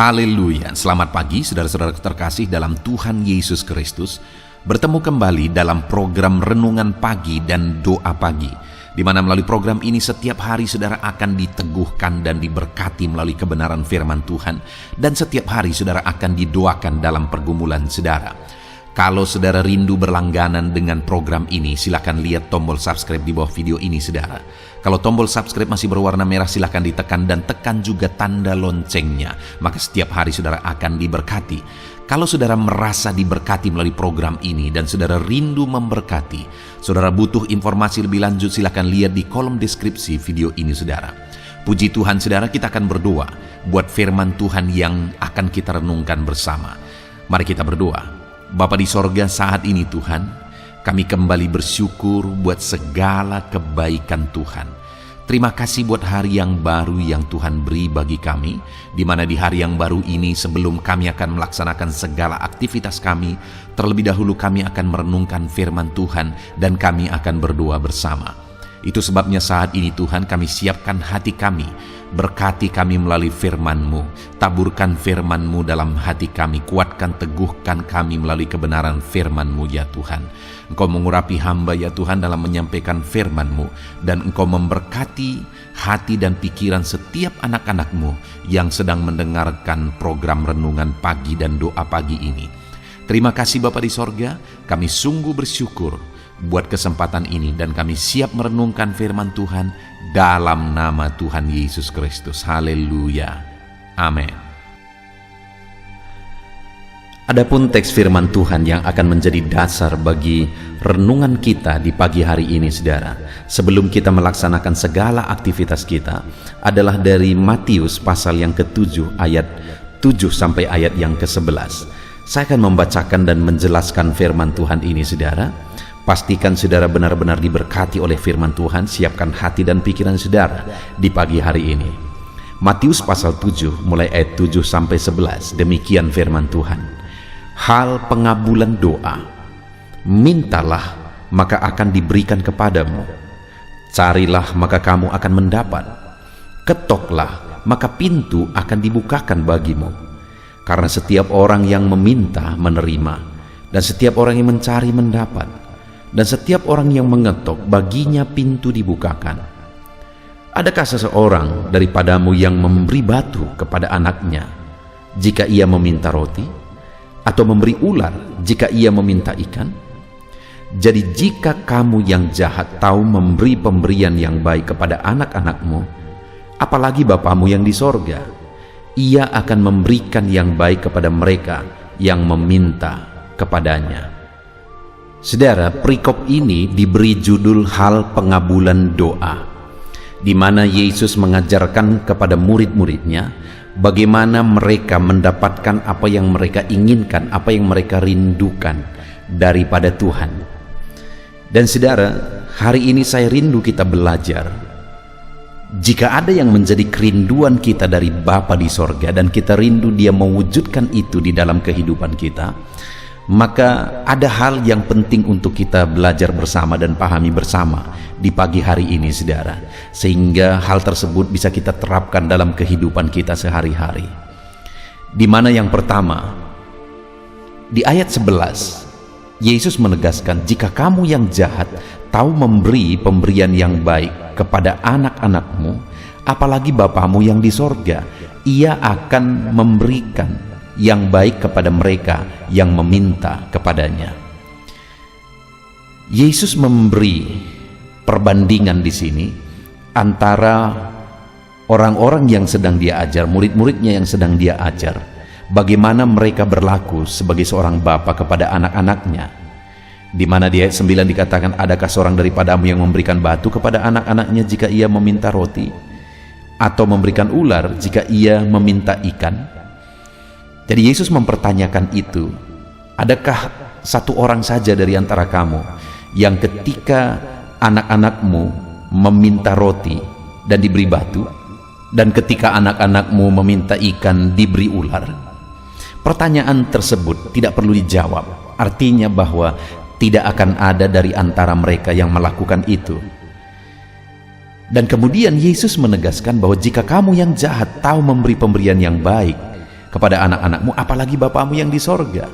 Haleluya, selamat pagi saudara-saudara terkasih dalam Tuhan Yesus Kristus. Bertemu kembali dalam program Renungan Pagi dan Doa Pagi, di mana melalui program ini setiap hari saudara akan diteguhkan dan diberkati melalui kebenaran firman Tuhan. Dan setiap hari saudara akan didoakan dalam pergumulan saudara. Kalau saudara rindu berlangganan dengan program ini, silakan lihat tombol subscribe di bawah video ini saudara. Kalau tombol subscribe masih berwarna merah, silakan ditekan dan tekan juga tanda loncengnya. Maka setiap hari saudara akan diberkati. Kalau saudara merasa diberkati melalui program ini dan saudara rindu memberkati, saudara butuh informasi lebih lanjut, silakan lihat di kolom deskripsi video ini saudara. Puji Tuhan saudara, kita akan berdoa buat firman Tuhan yang akan kita renungkan bersama. Mari kita berdoa. Bapa di sorga, saat ini Tuhan, kami kembali bersyukur buat segala kebaikan Tuhan. Terima kasih buat hari yang baru yang Tuhan beri bagi kami, di mana di hari yang baru ini sebelum kami akan melaksanakan segala aktivitas kami, terlebih dahulu kami akan merenungkan firman Tuhan dan kami akan berdoa bersama. Itu sebabnya saat ini Tuhan kami siapkan hati kami, berkati kami melalui firman-Mu, taburkan firman-Mu dalam hati kami, kuatkan teguhkan kami melalui kebenaran firman-Mu ya Tuhan. Engkau mengurapi hamba ya Tuhan dalam menyampaikan firman-Mu, dan Engkau memberkati hati dan pikiran setiap anak-anak-Mu yang sedang mendengarkan program Renungan Pagi dan Doa Pagi ini. Terima kasih Bapa di sorga, kami sungguh bersyukur buat kesempatan ini dan kami siap merenungkan firman Tuhan dalam nama Tuhan Yesus Kristus. Haleluya. Amin. Adapun teks firman Tuhan yang akan menjadi dasar bagi renungan kita di pagi hari ini saudara, sebelum kita melaksanakan segala aktivitas kita, adalah dari Matius pasal yang ke-7 ayat 7 sampai ayat yang ke-11. Saya akan membacakan dan menjelaskan firman Tuhan ini saudara. Pastikan saudara benar-benar diberkati oleh firman Tuhan. Siapkan hati dan pikiran saudara di pagi hari ini. Matius pasal 7 mulai ayat 7 sampai 11. Demikian firman Tuhan. Hal pengabulan doa. Mintalah maka akan diberikan kepadamu. Carilah maka kamu akan mendapat. Ketoklah maka pintu akan dibukakan bagimu. Karena setiap orang yang meminta menerima, dan setiap orang yang mencari mendapat, dan setiap orang yang mengetok baginya pintu dibukakan. Adakah seseorang daripadamu yang memberi batu kepada anaknya jika ia meminta roti, atau memberi ular jika ia meminta ikan? Jadi jika kamu yang jahat tahu memberi pemberian yang baik kepada anak-anakmu, apalagi Bapamu yang di sorga, ia akan memberikan yang baik kepada mereka yang meminta kepadanya. Saudara, perikop ini diberi judul hal pengabulan doa, di mana Yesus mengajarkan kepada murid-muridnya bagaimana mereka mendapatkan apa yang mereka inginkan, apa yang mereka rindukan daripada Tuhan. Dan saudara, hari ini saya rindu kita belajar, jika ada yang menjadi kerinduan kita dari Bapa di sorga dan kita rindu Dia mewujudkan itu di dalam kehidupan kita, maka ada hal yang penting untuk kita belajar bersama dan pahami bersama di pagi hari ini saudara, sehingga hal tersebut bisa kita terapkan dalam kehidupan kita sehari-hari. Di mana yang pertama, di ayat 11 Yesus menegaskan, jika kamu yang jahat tahu memberi pemberian yang baik kepada anak-anakmu, apalagi Bapamu yang di sorga, ia akan memberikan yang baik kepada mereka yang meminta kepadanya. Yesus memberi perbandingan di sini antara orang-orang yang sedang Dia ajar, murid-muridnya yang sedang Dia ajar, bagaimana mereka berlaku sebagai seorang bapa kepada anak-anaknya. Di mana di ayat 9 dikatakan, adakah seorang daripadamu yang memberikan batu kepada anak-anaknya jika ia meminta roti, atau memberikan ular jika ia meminta ikan? Jadi Yesus mempertanyakan itu, adakah satu orang saja dari antara kamu yang ketika anak-anakmu meminta roti dan diberi batu, dan ketika anak-anakmu meminta ikan diberi ular? Pertanyaan tersebut tidak perlu dijawab, artinya bahwa tidak akan ada dari antara mereka yang melakukan itu. Dan kemudian Yesus menegaskan bahwa jika kamu yang jahat tahu memberi pemberian yang baik kepada anak-anakmu, apalagi Bapamu yang di sorga.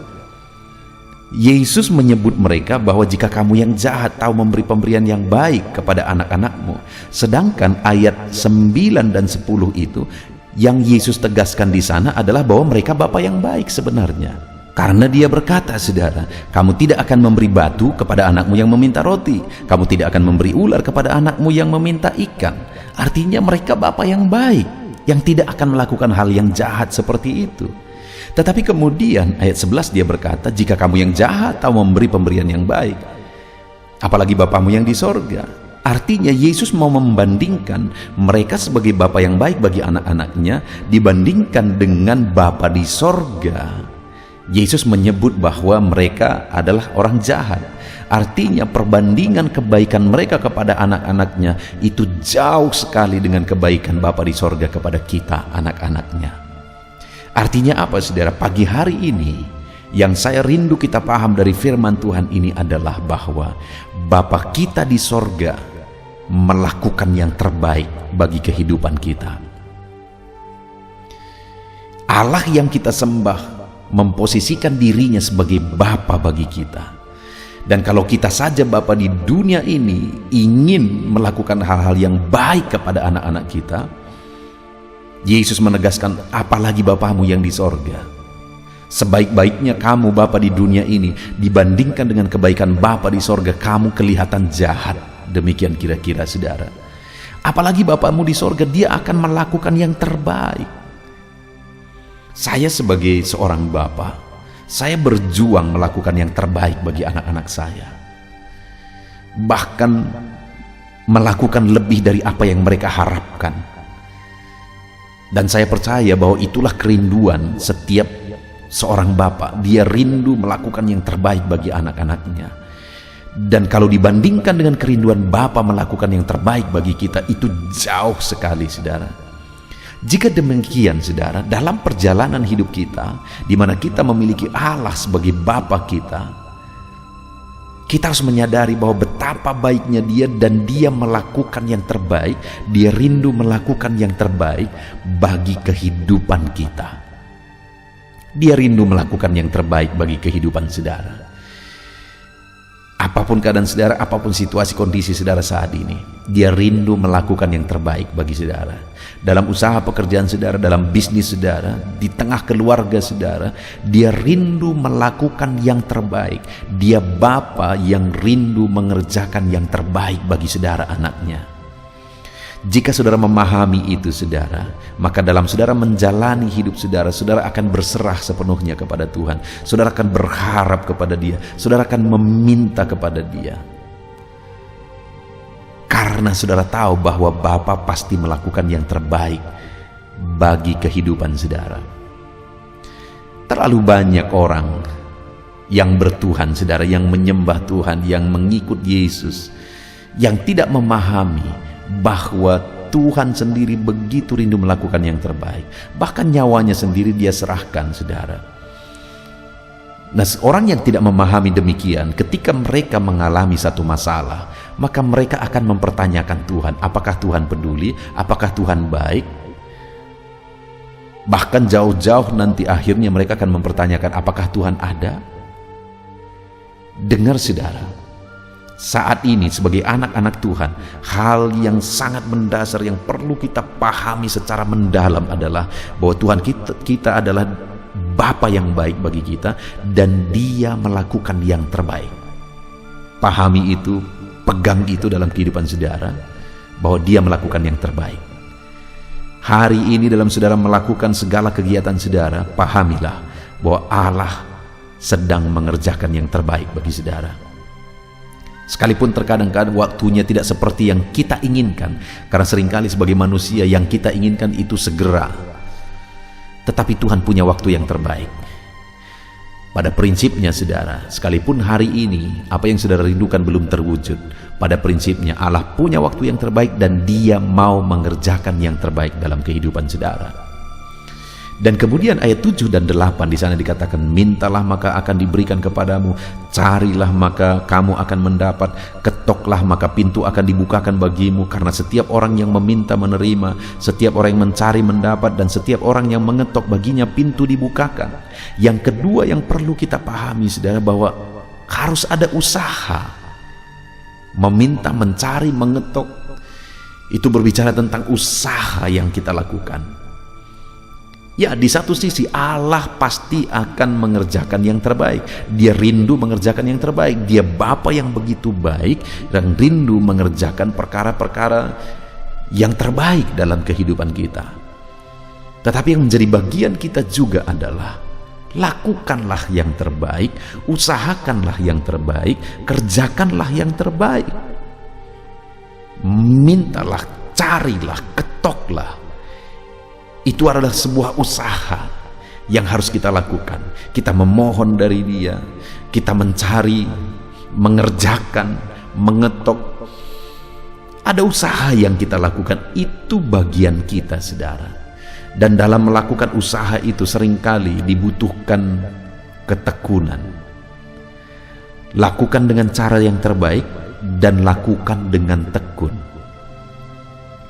Yesus menyebut mereka bahwa jika kamu yang jahat tahu memberi pemberian yang baik kepada anak-anakmu. Sedangkan ayat 9 dan 10 itu yang Yesus tegaskan di sana adalah bahwa mereka Bapa yang baik sebenarnya. Karena dia berkata, saudara, kamu tidak akan memberi batu kepada anakmu yang meminta roti, kamu tidak akan memberi ular kepada anakmu yang meminta ikan. Artinya mereka Bapa yang baik, yang tidak akan melakukan hal yang jahat seperti itu. Tetapi kemudian ayat 11 dia berkata, jika kamu yang jahat tahu memberi pemberian yang baik, apalagi Bapamu yang di sorga. Artinya Yesus mau membandingkan mereka sebagai Bapa yang baik bagi anak-anaknya dibandingkan dengan Bapa di sorga. Yesus menyebut bahwa mereka adalah orang jahat. Artinya perbandingan kebaikan mereka kepada anak-anaknya itu jauh sekali dengan kebaikan Bapa di sorga kepada kita, anak-anaknya. Artinya apa, saudara? Pagi hari ini yang saya rindu kita paham dari firman Tuhan ini adalah bahwa Bapa kita di sorga melakukan yang terbaik bagi kehidupan kita. Allah yang kita sembah memposisikan dirinya sebagai Bapa bagi kita. Dan kalau kita saja Bapa di dunia ini ingin melakukan hal-hal yang baik kepada anak-anak kita, Yesus menegaskan, apalagi Bapamu yang di sorga. Sebaik-baiknya kamu Bapa di dunia ini dibandingkan dengan kebaikan Bapa di sorga, kamu kelihatan jahat. Demikian kira-kira, saudara. Apalagi Bapamu di sorga, dia akan melakukan yang terbaik. Saya sebagai seorang Bapa, saya berjuang melakukan yang terbaik bagi anak-anak saya. Bahkan melakukan lebih dari apa yang mereka harapkan. Dan saya percaya bahwa itulah kerinduan setiap seorang Bapa. Dia rindu melakukan yang terbaik bagi anak-anaknya. Dan kalau dibandingkan dengan kerinduan Bapa melakukan yang terbaik bagi kita, itu jauh sekali, saudara. Jika demikian, saudara, dalam perjalanan hidup kita, di mana kita memiliki Allah sebagai Bapa kita, kita harus menyadari bahwa betapa baiknya dia dan dia melakukan yang terbaik. Dia rindu melakukan yang terbaik bagi kehidupan kita. Dia rindu melakukan yang terbaik bagi kehidupan saudara. Apapun keadaan saudara, apapun situasi kondisi saudara saat ini, dia rindu melakukan yang terbaik bagi saudara. Dalam usaha pekerjaan saudara, dalam bisnis saudara, di tengah keluarga saudara, dia rindu melakukan yang terbaik. Dia Bapa yang rindu mengerjakan yang terbaik bagi saudara anaknya. Jika saudara memahami itu, saudara, maka dalam saudara menjalani hidup saudara, saudara akan berserah sepenuhnya kepada Tuhan. Saudara akan berharap kepada Dia. Saudara akan meminta kepada Dia. Karena saudara tahu bahwa Bapa pasti melakukan yang terbaik bagi kehidupan saudara. Terlalu banyak orang yang bertuhan, saudara, yang menyembah Tuhan, yang mengikut Yesus, yang tidak memahami bahwa Tuhan sendiri begitu rindu melakukan yang terbaik. Bahkan nyawanya sendiri dia serahkan, saudara. Nah, orang yang tidak memahami demikian, ketika mereka mengalami satu masalah, maka mereka akan mempertanyakan Tuhan. Apakah Tuhan peduli? Apakah Tuhan baik? Bahkan jauh-jauh nanti akhirnya mereka akan mempertanyakan, apakah Tuhan ada? Dengar, saudara, saat ini sebagai anak-anak Tuhan, hal yang sangat mendasar yang perlu kita pahami secara mendalam adalah bahwa Tuhan kita adalah Bapa yang baik bagi kita, dan Dia melakukan yang terbaik. Pahami itu, pegang itu dalam kehidupan saudara, bahwa Dia melakukan yang terbaik. Hari ini dalam saudara melakukan segala kegiatan saudara, pahamilah bahwa Allah sedang mengerjakan yang terbaik bagi saudara. Sekalipun terkadang-kadang waktunya tidak seperti yang kita inginkan, karena seringkali sebagai manusia yang kita inginkan itu segera. Tetapi Tuhan punya waktu yang terbaik. Pada prinsipnya, saudara, sekalipun hari ini apa yang saudara rindukan belum terwujud, pada prinsipnya Allah punya waktu yang terbaik dan Dia mau mengerjakan yang terbaik dalam kehidupan saudara. Dan kemudian ayat 7 dan 8 di sana dikatakan, mintalah maka akan diberikan kepadamu, carilah maka kamu akan mendapat, ketoklah maka pintu akan dibukakan bagimu, karena setiap orang yang meminta menerima, setiap orang yang mencari mendapat, dan setiap orang yang mengetok baginya pintu dibukakan. Yang kedua yang perlu kita pahami, saudara, bahwa harus ada usaha. Meminta, mencari, mengetok, itu berbicara tentang usaha yang kita lakukan. Ya, di satu sisi Allah pasti akan mengerjakan yang terbaik. Dia rindu mengerjakan yang terbaik. Dia Bapa yang begitu baik dan rindu mengerjakan perkara-perkara yang terbaik dalam kehidupan kita. Tetapi yang menjadi bagian kita juga adalah lakukanlah yang terbaik, usahakanlah yang terbaik, kerjakanlah yang terbaik. Mintalah, carilah, ketoklah. Itu adalah sebuah usaha yang harus kita lakukan. Kita memohon dari Dia, kita mencari, mengerjakan, mengetok. Ada usaha yang kita lakukan, itu bagian kita, saudara. Dan dalam melakukan usaha itu seringkali dibutuhkan ketekunan. Lakukan dengan cara yang terbaik dan lakukan dengan tekun.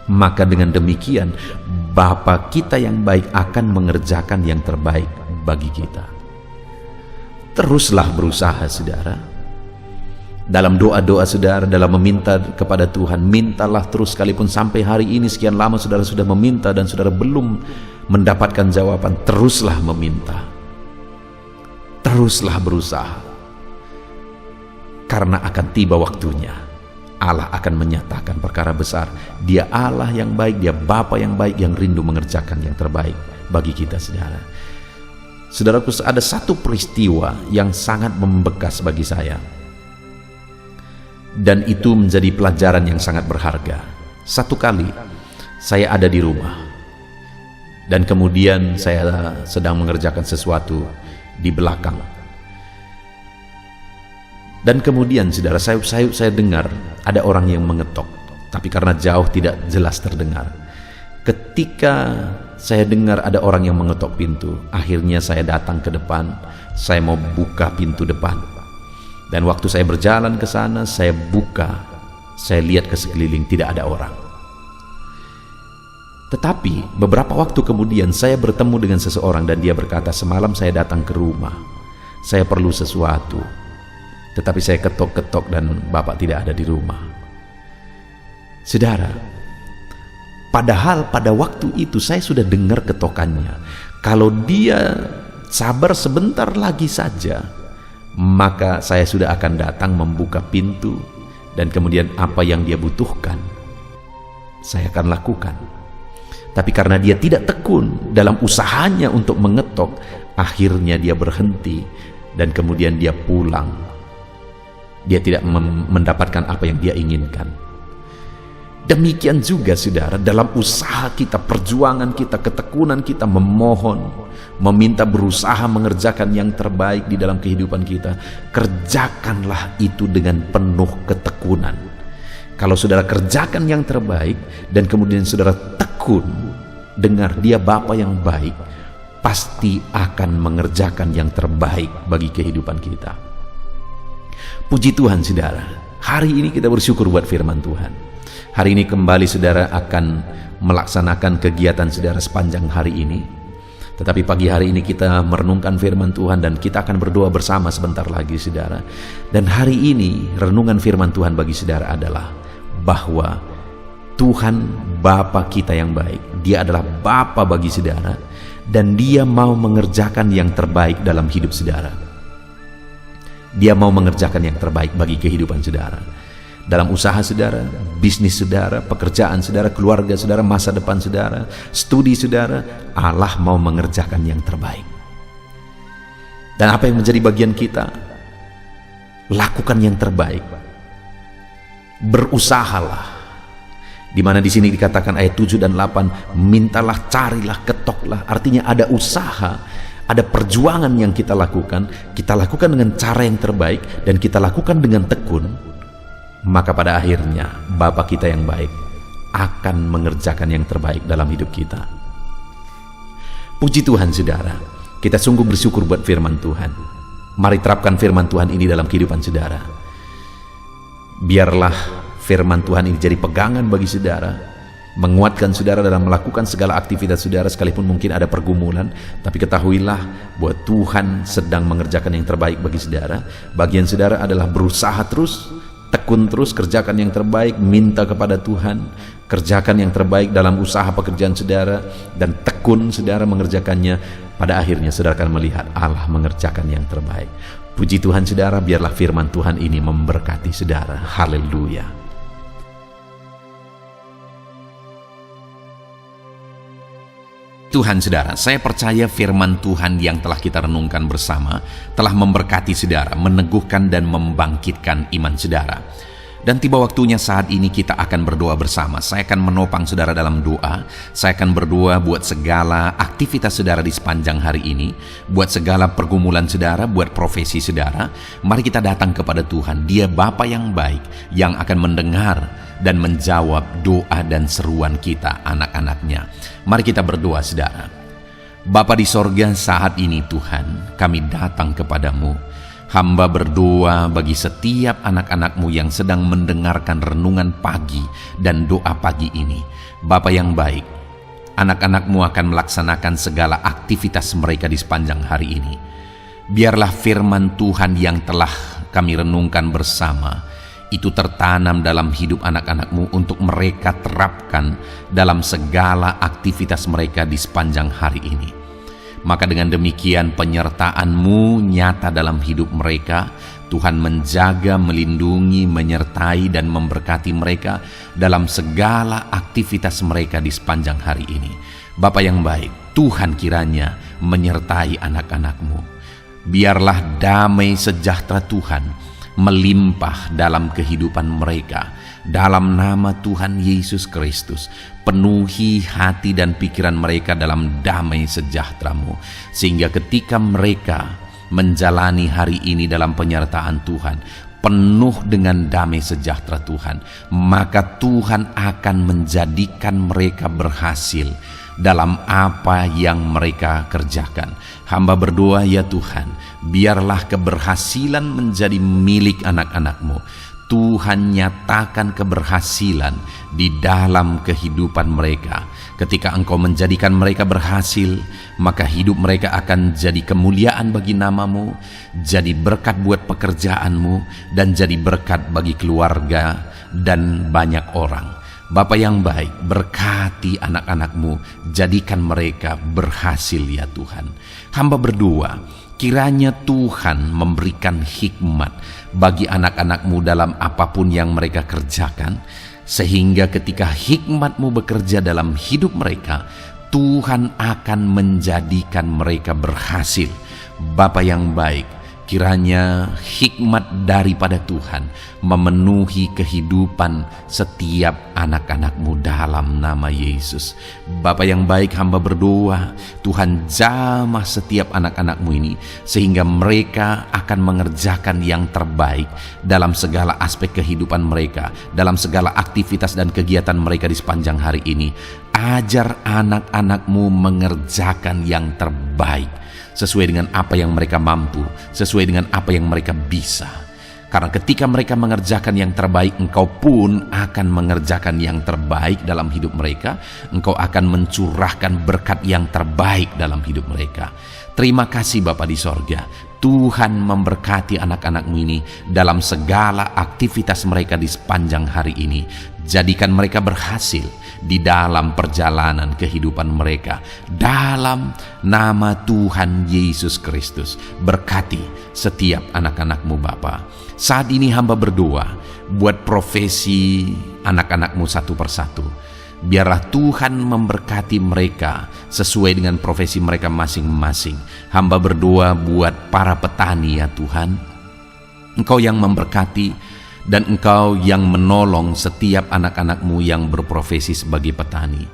Maka dengan demikian Bapa kita yang baik akan mengerjakan yang terbaik bagi kita. Teruslah berusaha, saudara. Dalam doa-doa saudara, dalam meminta kepada Tuhan, mintalah terus, sekalipun sampai hari ini sekian lama saudara sudah meminta dan saudara belum mendapatkan jawaban, teruslah meminta. Teruslah berusaha. Karena akan tiba waktunya Allah akan menyatakan perkara besar. Dia Allah yang baik, Dia Bapa yang baik yang rindu mengerjakan yang terbaik bagi kita, saudara. Saudaraku, ada satu peristiwa yang sangat membekas bagi saya, dan itu menjadi pelajaran yang sangat berharga. Satu kali saya ada di rumah, dan kemudian saya sedang mengerjakan sesuatu di belakang. Dan kemudian, saudara, saya dengar ada orang yang mengetok, tapi karena jauh tidak jelas terdengar. Ketika saya dengar ada orang yang mengetok pintu, akhirnya saya datang ke depan, saya mau buka pintu depan. Dan waktu saya berjalan ke sana, saya buka, saya lihat ke sekeliling, tidak ada orang. Tetapi beberapa waktu kemudian saya bertemu dengan seseorang dan dia berkata, semalam saya datang ke rumah, saya perlu sesuatu, tetapi saya ketok-ketok dan Bapak tidak ada di rumah. Saudara, padahal pada waktu itu saya sudah dengar ketokannya. Kalau dia sabar sebentar lagi saja, maka saya sudah akan datang membuka pintu, dan kemudian apa yang dia butuhkan saya akan lakukan. Tapi karena dia tidak tekun dalam usahanya untuk mengetok, akhirnya dia berhenti dan kemudian dia pulang. Dia tidak mendapatkan apa yang dia inginkan. Demikian juga, saudara, dalam usaha kita, perjuangan kita, ketekunan kita, memohon, meminta, berusaha mengerjakan yang terbaik di dalam kehidupan kita. Kerjakanlah itu dengan penuh ketekunan. Kalau saudara kerjakan yang terbaik dan kemudian saudara tekun, dengar Dia Bapa yang baik, pasti akan mengerjakan yang terbaik bagi kehidupan kita. Puji Tuhan, saudara. Hari ini kita bersyukur buat firman Tuhan. Hari ini kembali saudara akan melaksanakan kegiatan saudara sepanjang hari ini. Tetapi pagi hari ini kita merenungkan firman Tuhan dan kita akan berdoa bersama sebentar lagi, saudara. Dan hari ini renungan firman Tuhan bagi saudara adalah bahwa Tuhan Bapa kita yang baik, Dia adalah Bapa bagi saudara, dan Dia mau mengerjakan yang terbaik dalam hidup saudara. Dia mau mengerjakan yang terbaik bagi kehidupan saudara. Dalam usaha saudara, bisnis saudara, pekerjaan saudara, keluarga saudara, masa depan saudara, studi saudara, Allah mau mengerjakan yang terbaik. Dan apa yang menjadi bagian kita? Lakukan yang terbaik. Berusahalah. Di mana di sini dikatakan ayat 7 dan 8, mintalah, carilah, ketoklah. Artinya ada usaha, ada perjuangan yang kita lakukan dengan cara yang terbaik, dan kita lakukan dengan tekun. Maka pada akhirnya Bapa kita yang baik akan mengerjakan yang terbaik dalam hidup kita. Puji Tuhan saudara, kita sungguh bersyukur buat firman Tuhan. Mari terapkan firman Tuhan ini dalam kehidupan saudara. Biarlah firman Tuhan ini jadi pegangan bagi saudara, menguatkan saudara dalam melakukan segala aktivitas saudara, sekalipun mungkin ada pergumulan, tapi ketahuilah bahwa Tuhan sedang mengerjakan yang terbaik bagi saudara. Bagian saudara adalah berusaha terus, tekun terus, kerjakan yang terbaik, minta kepada Tuhan, kerjakan yang terbaik dalam usaha pekerjaan saudara, dan tekun saudara mengerjakannya. Pada akhirnya saudara akan melihat Allah mengerjakan yang terbaik. Puji Tuhan saudara, biarlah firman Tuhan ini memberkati saudara. Haleluya. Tuhan saudara, saya percaya firman Tuhan yang telah kita renungkan bersama telah memberkati saudara, meneguhkan dan membangkitkan iman saudara. Dan tiba waktunya saat ini kita akan berdoa bersama. Saya akan menopang saudara dalam doa. Saya akan berdoa buat segala aktivitas saudara di sepanjang hari ini, buat segala pergumulan saudara, buat profesi saudara. Mari kita datang kepada Tuhan. Dia Bapa yang baik, yang akan mendengar dan menjawab doa dan seruan kita, anak-anaknya. Mari kita berdoa saudara. Bapa di sorga, saat ini Tuhan, kami datang kepadamu. Hamba berdoa bagi setiap anak-anakmu yang sedang mendengarkan renungan pagi dan doa pagi ini. Bapa yang baik, anak-anakmu akan melaksanakan segala aktivitas mereka di sepanjang hari ini. Biarlah firman Tuhan yang telah kami renungkan bersama itu tertanam dalam hidup anak-anakmu untuk mereka terapkan dalam segala aktivitas mereka di sepanjang hari ini. Maka dengan demikian penyertaan-Mu nyata dalam hidup mereka. Tuhan menjaga, melindungi, menyertai dan memberkati mereka dalam segala aktivitas mereka di sepanjang hari ini. Bapa yang baik, Tuhan kiranya menyertai anak-anak-Mu. Biarlah damai sejahtera Tuhan melimpah dalam kehidupan mereka. Dalam nama Tuhan Yesus Kristus, penuhi hati dan pikiran mereka dalam damai sejahtera-Mu, sehingga ketika mereka menjalani hari ini dalam penyertaan Tuhan, penuh dengan damai sejahtera Tuhan, maka Tuhan akan menjadikan mereka berhasil dalam apa yang mereka kerjakan. Hamba berdoa ya Tuhan, biarlah keberhasilan menjadi milik anak-anak-Mu. Tuhan nyatakan keberhasilan di dalam kehidupan mereka. Ketika Engkau menjadikan mereka berhasil, maka hidup mereka akan jadi kemuliaan bagi nama-Mu, jadi berkat buat pekerjaan-Mu, dan jadi berkat bagi keluarga dan banyak orang. Bapa yang baik, berkati anak-anak-Mu, jadikan mereka berhasil ya Tuhan. Hamba berdoa, kiranya Tuhan memberikan hikmat bagi anak-anak-Mu dalam apapun yang mereka kerjakan, sehingga ketika hikmat-Mu bekerja dalam hidup mereka, Tuhan akan menjadikan mereka berhasil. Bapa yang baik, kiranya hikmat daripada Tuhan memenuhi kehidupan setiap anak-anak-Mu dalam nama Yesus. Bapa yang baik, hamba berdoa, Tuhan jamah setiap anak-anak-Mu ini, sehingga mereka akan mengerjakan yang terbaik dalam segala aspek kehidupan mereka, dalam segala aktivitas dan kegiatan mereka di sepanjang hari ini. Ajar anak-anak-Mu mengerjakan yang terbaik, sesuai dengan apa yang mereka mampu, sesuai dengan apa yang mereka bisa. Karena ketika mereka mengerjakan yang terbaik, Engkau pun akan mengerjakan yang terbaik dalam hidup mereka. Engkau akan mencurahkan berkat yang terbaik dalam hidup mereka. Terima kasih Bapa di sorga. Tuhan memberkati anak-anak-Mu ini dalam segala aktivitas mereka di sepanjang hari ini. Jadikan mereka berhasil di dalam perjalanan kehidupan mereka. Dalam nama Tuhan Yesus Kristus, berkati setiap anak-anak-Mu Bapa. Saat ini hamba berdoa buat profesi anak-anak-Mu satu persatu. Biarlah Tuhan memberkati mereka sesuai dengan profesi mereka masing-masing. Hamba berdoa buat para petani ya Tuhan. Engkau yang memberkati dan Engkau yang menolong setiap anak-anak-Mu yang berprofesi sebagai petani.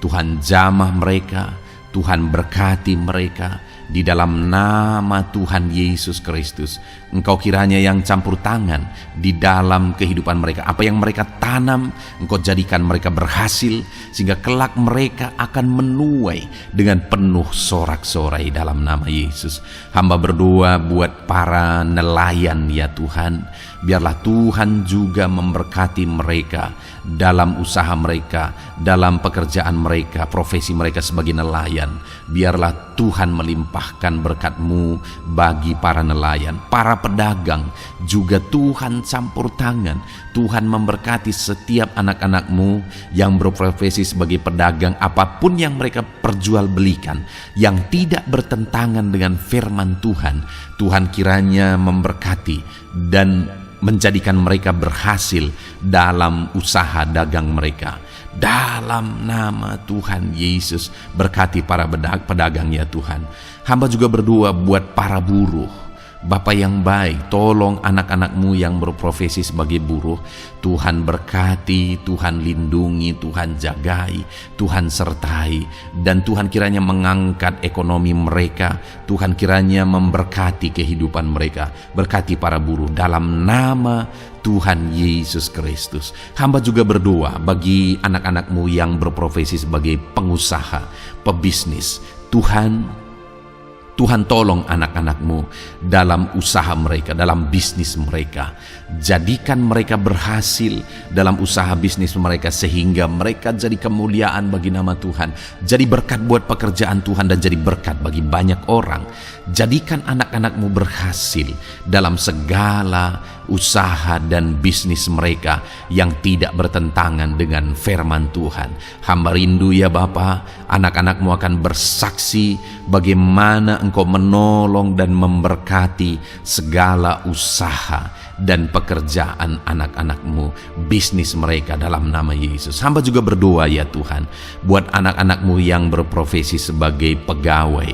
Tuhan jamah mereka, Tuhan berkati mereka, di dalam nama Tuhan Yesus Kristus. Engkau kiranya yang campur tangan di dalam kehidupan mereka. Apa yang mereka tanam, Engkau jadikan mereka berhasil, sehingga kelak mereka akan menuai dengan penuh sorak-sorai dalam nama Yesus. Hamba berdoa buat para nelayan ya Tuhan, biarlah Tuhan juga memberkati mereka dalam usaha mereka, dalam pekerjaan mereka, profesi mereka sebagai nelayan. Biarlah Tuhan melimpahkan berkat-Mu bagi para nelayan, para pedagang juga Tuhan campur tangan. Tuhan memberkati setiap anak-anak-Mu yang berprofesi sebagai pedagang, apapun yang mereka perjualbelikan yang tidak bertentangan dengan firman Tuhan. Tuhan kiranya memberkati dan menjadikan mereka berhasil dalam usaha dagang mereka. Dalam nama Tuhan Yesus, berkati para pedagang ya Tuhan. Hamba juga berdoa buat para buruh. Bapa yang baik, tolong anak-anak-Mu yang berprofesi sebagai buruh. Tuhan berkati, Tuhan lindungi, Tuhan jagai, Tuhan sertai. Dan Tuhan kiranya mengangkat ekonomi mereka. Tuhan kiranya memberkati kehidupan mereka. Berkati para buruh dalam nama Tuhan Yesus Kristus. Hamba juga berdoa bagi anak-anak-Mu yang berprofesi sebagai pengusaha, pebisnis. Tuhan tolong anak-anak-Mu dalam usaha mereka, dalam bisnis mereka. Jadikan mereka berhasil dalam usaha bisnis mereka, sehingga mereka jadi kemuliaan bagi nama Tuhan. Jadi berkat buat pekerjaan Tuhan dan jadi berkat bagi banyak orang. Jadikan anak-anak-Mu berhasil dalam segala usaha dan bisnis mereka yang tidak bertentangan dengan firman Tuhan. Hamba rindu ya Bapa, anak-anak-Mu akan bersaksi bagaimana Engkau menolong dan memberkati segala usaha dan pekerjaan anak-anak-Mu, bisnis mereka dalam nama Yesus. Hamba juga berdoa ya Tuhan buat anak-anak-Mu yang berprofesi sebagai pegawai,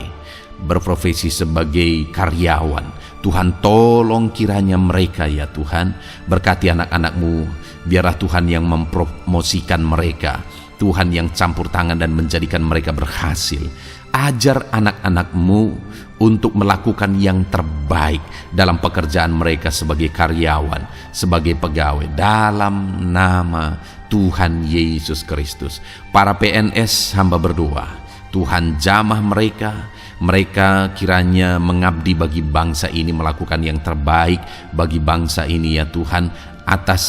berprofesi sebagai karyawan. Tuhan tolong kiranya mereka ya Tuhan, berkati anak-anak-Mu. Biarlah Tuhan yang mempromosikan mereka, Tuhan yang campur tangan dan menjadikan mereka berhasil. Ajar anak-anak-Mu untuk melakukan yang terbaik dalam pekerjaan mereka sebagai karyawan, sebagai pegawai, dalam nama Tuhan Yesus Kristus. Para PNS hamba berdoa, Tuhan jamah mereka kiranya mengabdi bagi bangsa ini, melakukan yang terbaik bagi bangsa ini ya Tuhan, atas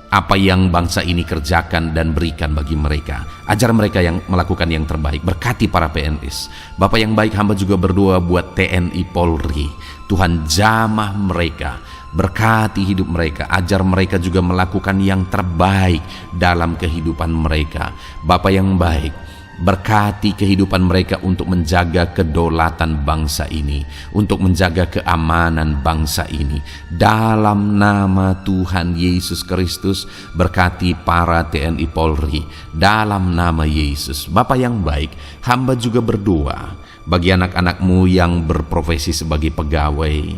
apa yang bangsa ini kerjakan dan berikan bagi mereka. Ajar mereka yang melakukan yang terbaik. Berkati para PNS. Bapak yang baik, hamba juga berdoa buat TNI Polri. Tuhan jamah mereka, berkati hidup mereka, ajar mereka juga melakukan yang terbaik dalam kehidupan mereka. Bapak yang baik, berkati kehidupan mereka untuk menjaga kedaulatan bangsa ini, untuk menjaga keamanan bangsa ini. Dalam nama Tuhan Yesus Kristus, berkati para TNI Polri dalam nama Yesus. Bapa yang baik, hamba juga berdoa bagi anak-anak-Mu yang berprofesi sebagai pegawai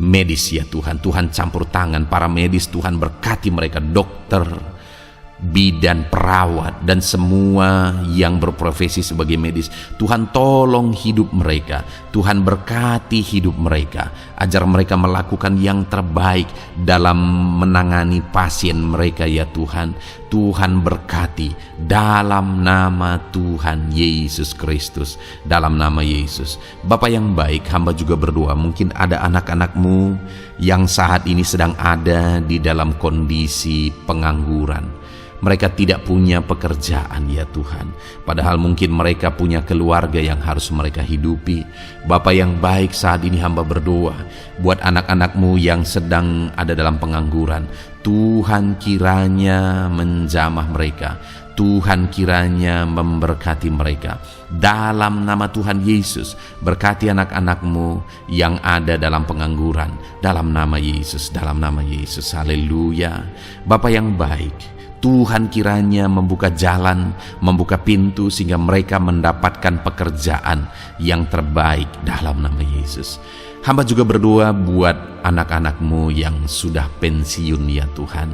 medis ya Tuhan. Tuhan campur tangan para medis, Tuhan berkati mereka, dokter, bidan, perawat, dan semua yang berprofesi sebagai medis. Tuhan tolong hidup mereka, Tuhan berkati hidup mereka, ajar mereka melakukan yang terbaik dalam menangani pasien mereka ya Tuhan. Tuhan berkati dalam nama Tuhan Yesus Kristus, dalam nama Yesus. Bapa yang baik, hamba juga berdoa, mungkin ada anak-anak-Mu yang saat ini sedang ada di dalam kondisi pengangguran. Mereka tidak punya pekerjaan ya Tuhan, padahal mungkin mereka punya keluarga yang harus mereka hidupi. Bapa yang baik, saat ini hamba berdoa buat anak-anak-Mu yang sedang ada dalam pengangguran. Tuhan kiranya menjamah mereka, Tuhan kiranya memberkati mereka. Dalam nama Tuhan Yesus, berkati anak-anak-Mu yang ada dalam pengangguran, dalam nama Yesus, dalam nama Yesus. Haleluya. Bapa yang baik, Tuhan kiranya membuka jalan, membuka pintu, sehingga mereka mendapatkan pekerjaan yang terbaik dalam nama Yesus. Hamba juga berdoa buat anak-anak-Mu yang sudah pensiun ya Tuhan.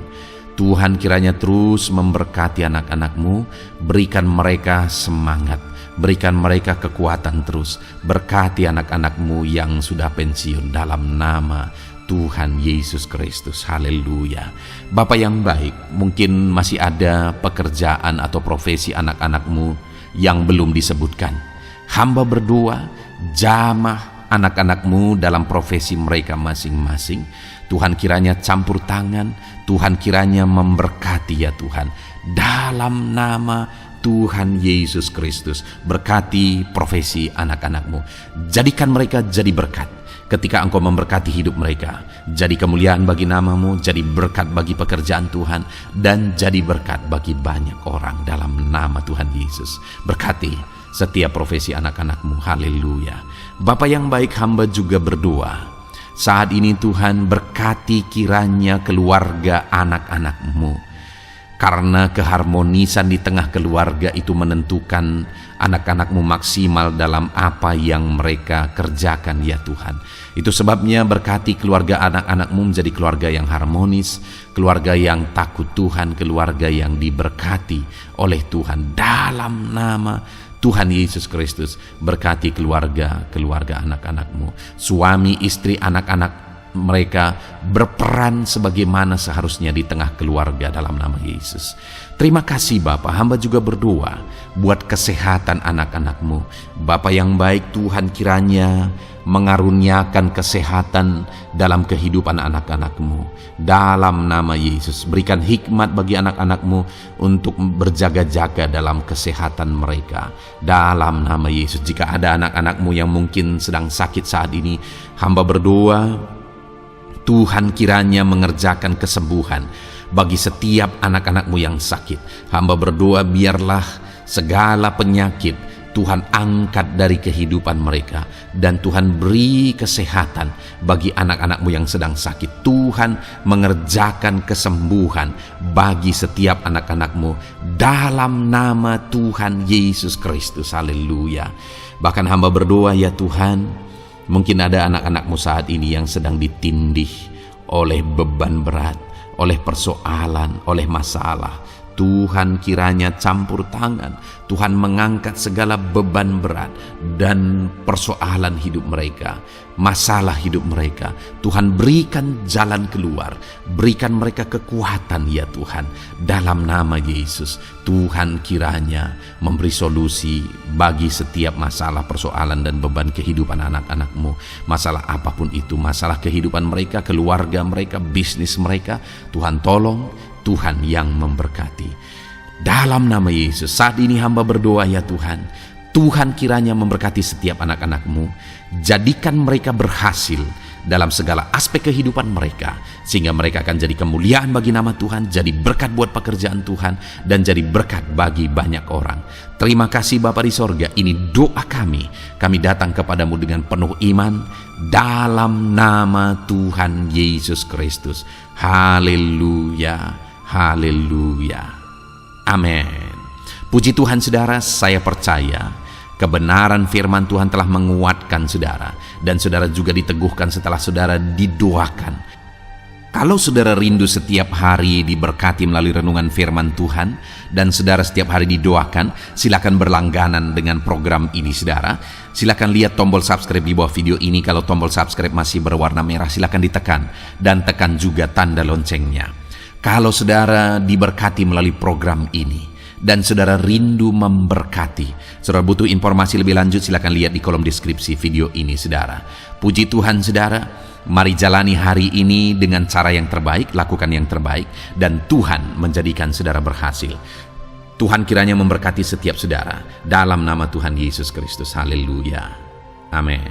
Tuhan kiranya terus memberkati anak-anak-Mu, berikan mereka semangat, Berikan mereka kekuatan terus. Berkati anak-anak-Mu yang sudah pensiun dalam nama Tuhan Yesus Kristus. Haleluya. Bapa yang baik, mungkin masih ada pekerjaan atau profesi anak-anak-Mu yang belum disebutkan. Hamba berdoa, jamah anak-anak-Mu dalam profesi mereka masing-masing. Tuhan kiranya campur tangan, Tuhan kiranya memberkati ya Tuhan. Dalam nama Tuhan Yesus Kristus, berkati profesi anak-anak-Mu. Jadikan mereka jadi berkat. Ketika Engkau memberkati hidup mereka, jadi kemuliaan bagi nama-Mu, jadi berkat bagi pekerjaan Tuhan, dan jadi berkat bagi banyak orang dalam nama Tuhan Yesus. Berkati setiap profesi anak-anak-Mu. Haleluya. Bapa yang baik, hamba juga berdoa. Saat ini Tuhan, berkati kiranya keluarga anak-anak-Mu. Karena keharmonisan di tengah keluarga itu menentukan anak-anak-Mu maksimal dalam apa yang mereka kerjakan ya Tuhan. Itu sebabnya berkati keluarga anak-anak-Mu menjadi keluarga yang harmonis, keluarga yang takut Tuhan, keluarga yang diberkati oleh Tuhan. Dalam nama Tuhan Yesus Kristus, berkati keluarga anak-anak-Mu. Suami, istri, anak-anak mereka berperan sebagaimana seharusnya di tengah keluarga dalam nama Yesus. Terima kasih Bapa, hamba juga berdoa buat kesehatan anak-anak-Mu. Bapa yang baik, Tuhan kiranya mengaruniakan kesehatan dalam kehidupan anak-anak-Mu. Dalam nama Yesus, berikan hikmat bagi anak-anak-Mu untuk berjaga-jaga dalam kesehatan mereka. Dalam nama Yesus, jika ada anak-anak-Mu yang mungkin sedang sakit saat ini, hamba berdoa Tuhan kiranya mengerjakan kesembuhan bagi setiap anak-anak-Mu yang sakit. Hamba berdoa biarlah segala penyakit Tuhan angkat dari kehidupan mereka, dan Tuhan beri kesehatan bagi anak-anak-Mu yang sedang sakit. Tuhan mengerjakan kesembuhan bagi setiap anak-anak-Mu dalam nama Tuhan Yesus Kristus. Haleluya. Bahkan hamba berdoa ya Tuhan, mungkin ada anak-anak-Mu saat ini yang sedang ditindih oleh beban berat, oleh persoalan, oleh masalah. Tuhan kiranya campur tangan, Tuhan mengangkat segala beban berat dan persoalan hidup mereka, masalah hidup mereka. Tuhan berikan jalan keluar, berikan mereka kekuatan ya Tuhan. Dalam nama Yesus, Tuhan kiranya memberi solusi bagi setiap masalah, persoalan dan beban kehidupan anak-anak-Mu. Masalah apapun itu, masalah kehidupan mereka, keluarga mereka, bisnis mereka, Tuhan tolong, Tuhan yang memberkati. Dalam nama Yesus, saat ini hamba berdoa ya Tuhan, Tuhan kiranya memberkati setiap anak-anak-Mu. Jadikan mereka berhasil dalam segala aspek kehidupan mereka, sehingga mereka akan jadi kemuliaan bagi nama Tuhan, jadi berkat buat pekerjaan Tuhan, dan jadi berkat bagi banyak orang. Terima kasih Bapa di sorga, ini doa kami. Kami datang kepadamu dengan penuh iman, dalam nama Tuhan Yesus Kristus. Haleluya, haleluya, amin. Puji Tuhan saudara, saya percaya kebenaran firman Tuhan telah menguatkan saudara, dan saudara juga diteguhkan setelah saudara didoakan. Kalau saudara rindu setiap hari diberkati melalui renungan firman Tuhan, dan saudara setiap hari didoakan, silakan berlangganan dengan program ini saudara. Silakan lihat tombol subscribe di bawah video ini. Kalau tombol subscribe masih berwarna merah, silakan ditekan, dan tekan juga tanda loncengnya. Kalau saudara diberkati melalui program ini, dan saudara rindu memberkati, saudara butuh informasi lebih lanjut, silakan lihat di kolom deskripsi video ini saudara. Puji Tuhan saudara, mari jalani hari ini dengan cara yang terbaik, lakukan yang terbaik, dan Tuhan menjadikan saudara berhasil. Tuhan kiranya memberkati setiap saudara dalam nama Tuhan Yesus Kristus. Haleluya, amin.